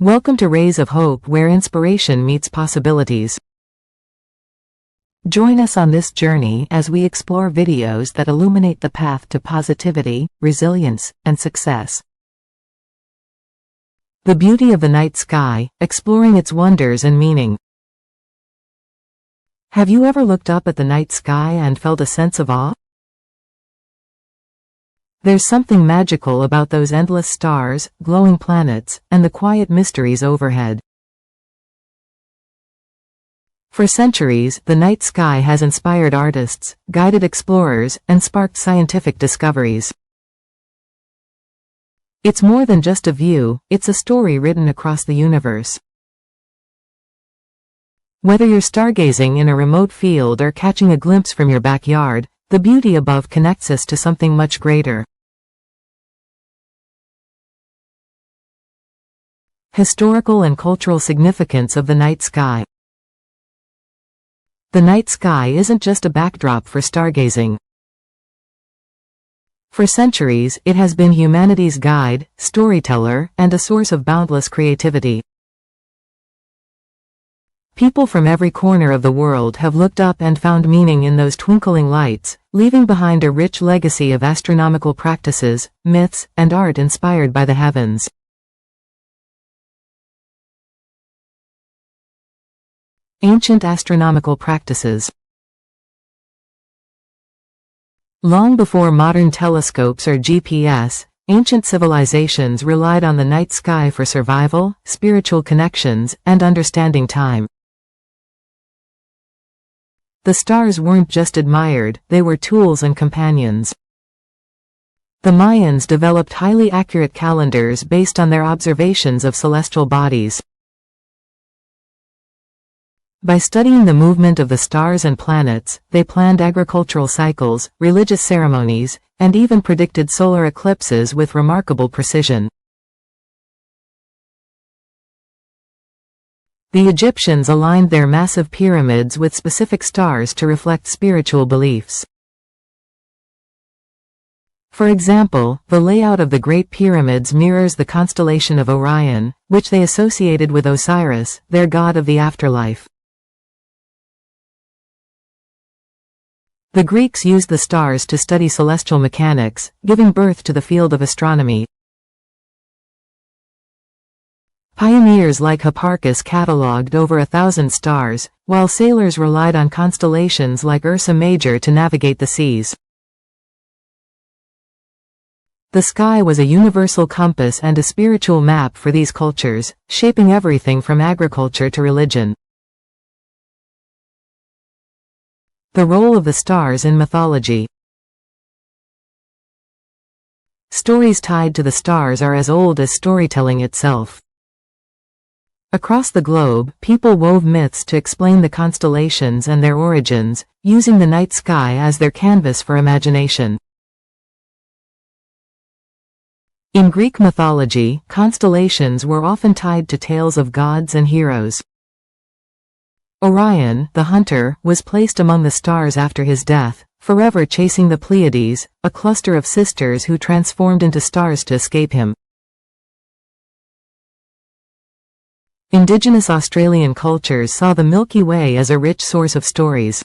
Welcome to Rays of Hope, where inspiration meets possibilities. Join us on this journey as we explore videos that illuminate the path to positivity, resilience, and success. The beauty of the night sky, exploring its wonders and meaning. Have you ever looked up at the night sky and felt a sense of awe? There's something magical about those endless stars, glowing planets, and the quiet mysteries overhead. For centuries, the night sky has inspired artists, guided explorers, and sparked scientific discoveries. It's more than just a view, it's a story written across the universe. Whether you're stargazing in a remote field or catching a glimpse from your backyard, the beauty above connects us to something much greater. Historical and cultural significance of the night sky. The night sky isn't just a backdrop for stargazing. For centuries, it has been humanity's guide, storyteller, and a source of boundless creativity. People from every corner of the world have looked up and found meaning in those twinkling lights, leaving behind a rich legacy of astronomical practices, myths, and art inspired by the heavens. Ancient astronomical practices. Long before modern telescopes or GPS, ancient civilizations relied on the night sky for survival, spiritual connections, and understanding time. The stars weren't just admired, they were tools and companions. The Mayans developed highly accurate calendars based on their observations of celestial bodies. By studying the movement of the stars and planets, they planned agricultural cycles, religious ceremonies, and even predicted solar eclipses with remarkable precision. The Egyptians aligned their massive pyramids with specific stars to reflect spiritual beliefs. For example, the layout of the Great Pyramids mirrors the constellation of Orion, which they associated with Osiris, their god of the afterlife. The Greeks used the stars to study celestial mechanics, giving birth to the field of astronomy. Pioneers like Hipparchus catalogued over 1,000 stars, while sailors relied on constellations like Ursa Major to navigate the seas. The sky was a universal compass and a spiritual map for these cultures, shaping everything from agriculture to religion. The role of the stars in mythology. Stories tied to the stars are as old as storytelling itself. Across the globe, people wove myths to explain the constellations and their origins, using the night sky as their canvas for imagination. In Greek mythology, constellations were often tied to tales of gods and heroes. Orion, the hunter, was placed among the stars after his death, forever chasing the Pleiades, a cluster of sisters who transformed into stars to escape him. Indigenous Australian cultures saw the Milky Way as a rich source of stories.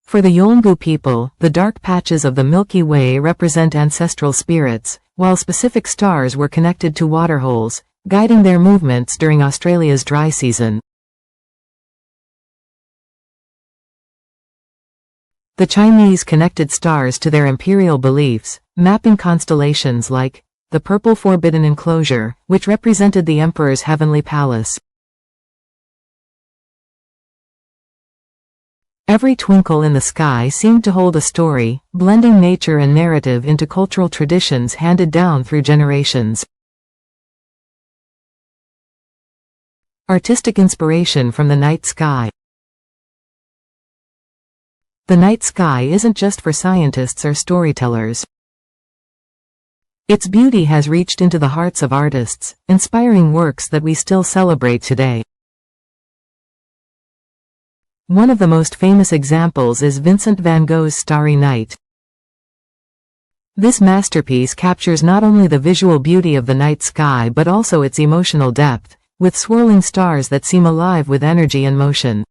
For the Yolngu people, the dark patches of the Milky Way represent ancestral spirits, while specific stars were connected to waterholes, guiding their movements during Australia's dry season. The Chinese connected stars to their imperial beliefs, mapping constellations like the Purple Forbidden Enclosure, which represented the emperor's heavenly palace. Every twinkle in the sky seemed to hold a story, blending nature and narrative into cultural traditions handed down through generations. Artistic inspiration from the night sky. The night sky isn't just for scientists or storytellers. Its beauty has reached into the hearts of artists, inspiring works that we still celebrate today. One of the most famous examples is Vincent van Gogh's Starry Night. This masterpiece captures not only the visual beauty of the night sky but also its emotional depth, with swirling stars that seem alive with energy and motion.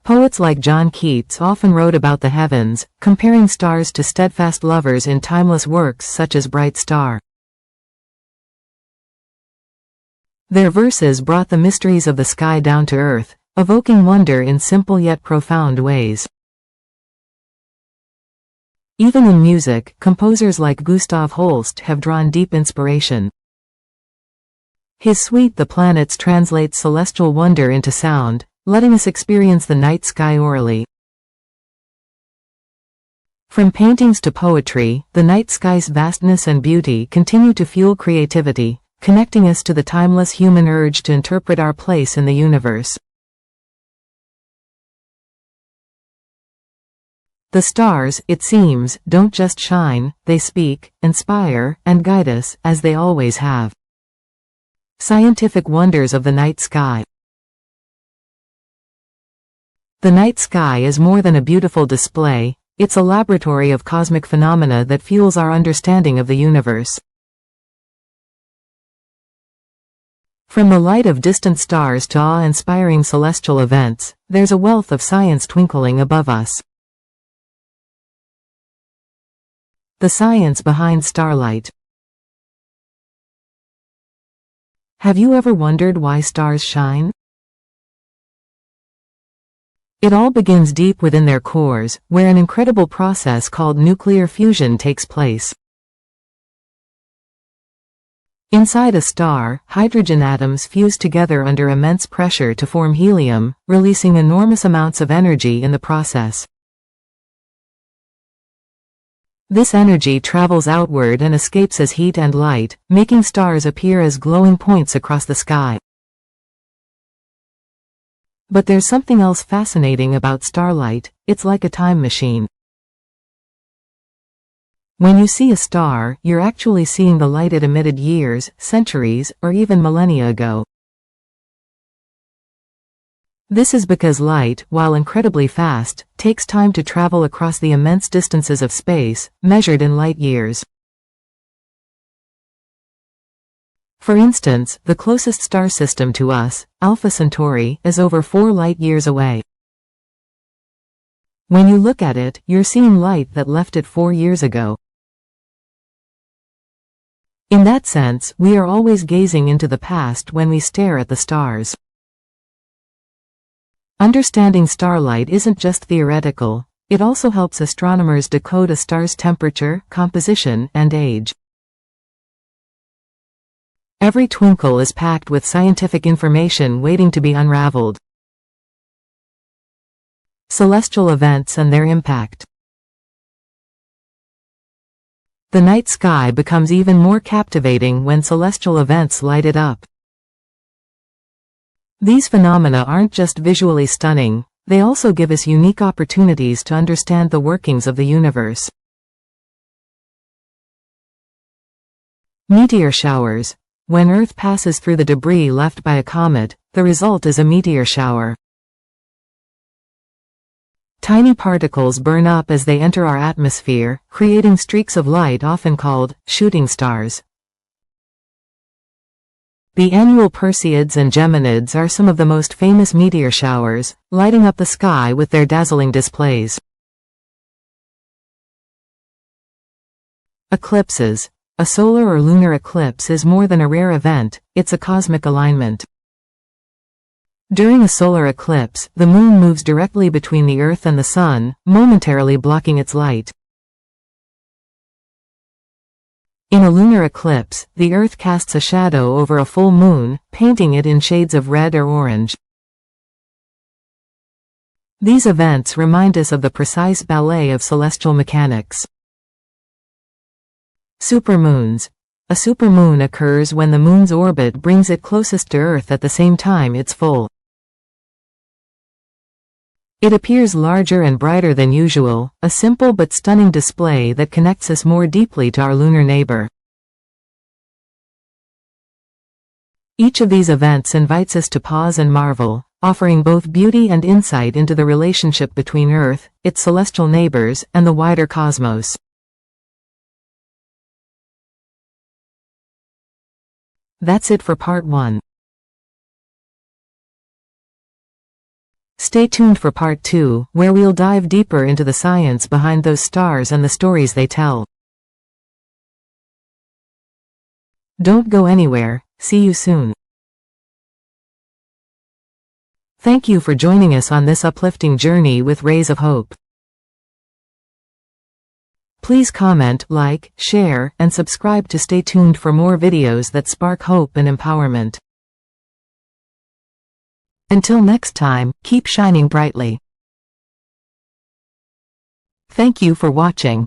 Poets like John Keats often wrote about the heavens, comparing stars to steadfast lovers in timeless works such as Bright Star. Their verses brought the mysteries of the sky down to earth, evoking wonder in simple yet profound ways. Even in music, composers like Gustav Holst have drawn deep inspiration. His suite The Planets translates celestial wonder into sound, letting us experience the night sky orally. From paintings to poetry, the night sky's vastness and beauty continue to fuel creativity, connecting us to the timeless human urge to interpret our place in the universe. The stars, it seems, don't just shine, they speak, inspire, and guide us, as they always have. Scientific wonders of the night sky. The night sky is more than a beautiful display, it's a laboratory of cosmic phenomena that fuels our understanding of the universe. From the light of distant stars to awe-inspiring celestial events, there's a wealth of science twinkling above us. The science behind starlight. Have you ever wondered why stars shine? It all begins deep within their cores, where an incredible process called nuclear fusion takes place. Inside a star, hydrogen atoms fuse together under immense pressure to form helium, releasing enormous amounts of energy in the process. This energy travels outward and escapes as heat and light, making stars appear as glowing points across the sky. But there's something else fascinating about starlight, it's like a time machine. When you see a star, you're actually seeing the light it emitted years, centuries, or even millennia ago. This is because light, while incredibly fast, takes time to travel across the immense distances of space, measured in light years. For instance, the closest star system to us, Alpha Centauri, is over 4 light-years away. When you look at it, you're seeing light that left it 4 years ago. In that sense, we are always gazing into the past when we stare at the stars. Understanding starlight isn't just theoretical, it also helps astronomers decode a star's temperature, composition, and age. Every twinkle is packed with scientific information waiting to be unraveled. Celestial events and their impact. The night sky becomes even more captivating when celestial events light it up. These phenomena aren't just visually stunning, they also give us unique opportunities to understand the workings of the universe. Meteor showers. When Earth passes through the debris left by a comet, the result is a meteor shower. Tiny particles burn up as they enter our atmosphere, creating streaks of light often called shooting stars. The annual Perseids and Geminids are some of the most famous meteor showers, lighting up the sky with their dazzling displays. Eclipses. A solar or lunar eclipse is more than a rare event, it's a cosmic alignment. During a solar eclipse, the moon moves directly between the Earth and the Sun, momentarily blocking its light. In a lunar eclipse, the Earth casts a shadow over a full moon, painting it in shades of red or orange. These events remind us of the precise ballet of celestial mechanics. Supermoons. A supermoon occurs when the moon's orbit brings it closest to Earth at the same time it's full. It appears larger and brighter than usual, a simple but stunning display that connects us more deeply to our lunar neighbor. Each of these events invites us to pause and marvel. offering both beauty and insight into the relationship between Earth, its celestial neighbors, and the wider cosmos. That's it for part 1. Stay tuned for part 2, where we'll dive deeper into the science behind those stars and the stories they tell. Don't go anywhere, see you soon. Thank you for joining us on this uplifting journey with rays of hope. Please comment, like, share, and subscribe to stay tuned for more videos that spark hope and empowerment. Until next time, keep shining brightly. Thank you for watching.